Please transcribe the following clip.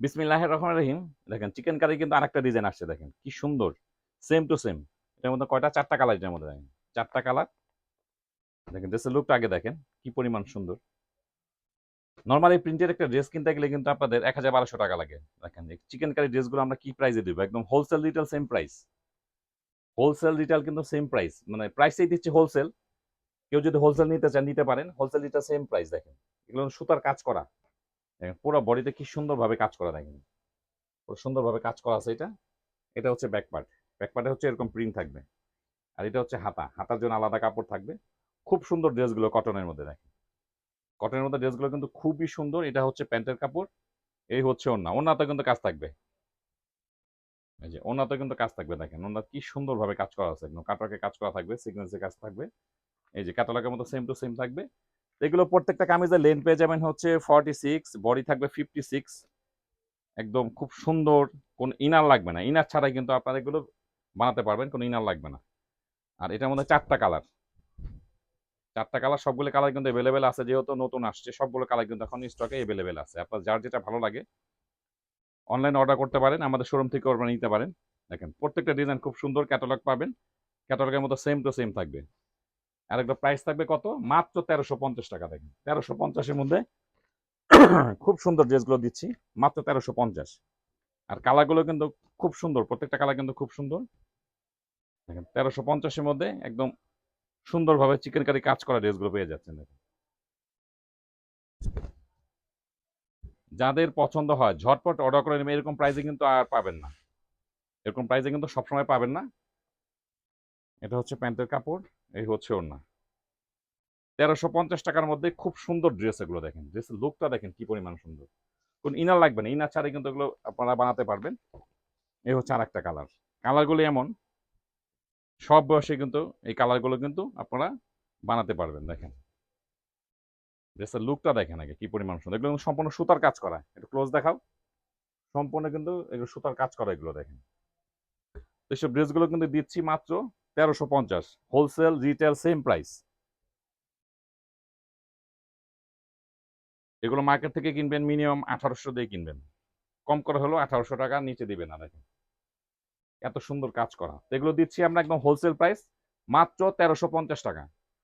বিসমিল্লাহির রহমানির রহিম। দেখেন চিকেন কারি কিন্তু আরেকটা ডিজাইন আসছে, দেখেন কি সুন্দর, সেম টু সেম। এটার মধ্যে কয়টা, চারটা কালার। এটার মধ্যে দেখেন চারটা কালার। দেখেন ড্রেসের লুকটা আগে দেখেন কি পরিমাণ সুন্দর। নর্মালি প্রিন্টের একটা ড্রেস কিনতে গেলে কিন্তু আপনাদের ১,০০০-১,২০০ টাকা লাগে। দেখেন এই চিকেন কারি ড্রেসগুলো আমরা কি প্রাইসে দিব, একদম wholesale retail same price. Wholesale retail কিন্তু সেম প্রাইস, মানে প্রাইসেই দিচ্ছি হোলসেল। কেউ যদি হোলসেল নিতে চান নিতে পারেন, হোলসেল রিটেল সেম প্রাইস। দেখেন এগুলো সুতার কাজ করা, দেখেন পুরো বডিতে কি সুন্দরভাবে কাজ করা, দেখেন পুরো সুন্দরভাবে কাজ করা আছে। এটা এটা হচ্ছে ব্যাক পার্ট। ব্যাক পার্টে হচ্ছে এরকম প্রিন্ট থাকবে। আর এটা হচ্ছে হাতা, হাতার জন্য আলাদা কাপড় থাকবে। খুব সুন্দর ড্রেসগুলো কটনের মধ্যে, দেখেন কটনের মধ্যে ড্রেসগুলো কিন্তু খুবই সুন্দর। এটা হচ্ছে প্যান্টের কাপড়, এই হচ্ছে ওড়না। ওড়নাতে কিন্তু কাজ থাকবে, এই যে ওড়নাতে কিন্তু কাজ থাকবে। দেখেন ওড়না কি সুন্দরভাবে কাজ করা আছে, একদম কাটওয়ার্কে কাজ করা থাকবে, সিকোয়েন্সে কাজ থাকবে। এই যে ক্যাটালগের মতো সেম টু সেম থাকবে। এগুলো প্রত্যেকটা কামিজের লেন্থ পেয়ে যাবেন হচ্ছে 46, বডি থাকবে 56। একদম খুব সুন্দর, কোন ইনার লাগবে না। ইনার ছাড়াই কিন্তু আপনারা এগুলো বানাতে পারবেন, কোনো ইনার লাগবে না। আর এটার মধ্যে চারটা কালার, চারটা কালার। সবগুলো কালার কিন্তু এভেলেবেল আছে, যেহেতু নতুন আসছে সবগুলো কালার কিন্তু এখন স্টকে এভেলেবেল আছে। আপনার যার যেটা ভালো লাগে অনলাইনে অর্ডার করতে পারেন, আমাদের শোরুম থেকে অর্ডার নিতে পারেন। দেখেন প্রত্যেকটা ডিজাইন খুব সুন্দর, ক্যাটালগ পাবেন, ক্যাটালগের মতো সেম টু সেম থাকবে। আর একটা প্রাইস থাকবে কত, মাত্র ১৩৫০ টাকা। দেখেন ১৩৫০-এর মধ্যে খুব সুন্দর ড্রেসগুলো দিচ্ছি, মাত্র ১৩৫০। আর কালারগুলো কিন্তু খুব সুন্দর, প্রত্যেকটা কালার কিন্তু খুব সুন্দর। দেখেন ১৩৫০-এর মধ্যে একদম সুন্দরভাবে চিকেন কারি কাজ করা ড্রেসগুলো পেয়ে যাচ্ছেন। দেখেন যাদের পছন্দ হয় ঝটপট অর্ডার করে নেবেন। এরকম প্রাইসে কিন্তু আর পাবেন না, এরকম প্রাইসে কিন্তু সবসময় পাবেন না। এটা হচ্ছে প্যান্টের কাপড়, এই হচ্ছে ওড়না। ১৩৫০ টাকার মধ্যে খুব সুন্দর ড্রেস এগুলো। দেখেন ড্রেসের লুকটা দেখেন কি পরিমাণ সুন্দর। কোন ইনার লাগবে না, ইনার ছাড়াই কিন্তু এগুলো আপনারা বানাতে পারবেন। এই হচ্ছে আর একটা কালার। কালারগুলো এমন, সব বয়সে কিন্তু এই কালারগুলো কিন্তু আপনারা বানাতে পারবেন। দেখেন ড্রেসের লুকটা দেখেন আগে কি পরিমাণ সুন্দর। এগুলো কিন্তু সম্পূর্ণ সুতার কাজ করা, একটু ক্লোজ দেখাও। সম্পূর্ণ কিন্তু এগুলো সুতার কাজ করা এগুলো। দেখেন এইসব ড্রেসগুলো কিন্তু দিচ্ছি মাত্র ১৩৫০, হোলসেল রিটেল সেম প্রাইস। এগুলো মার্কেট থেকে কিনবেন মিনিমাম ১৮০০ দিয়ে কিনবেন, কম করে হলেও ১৮০০ টাকা নিচে দিবেন না। দেখেন এত সুন্দর কাজ করা, এগুলো দিচ্ছি আমরা একদম হোলসেল প্রাইস মাত্র ১৩৫০ টাকা।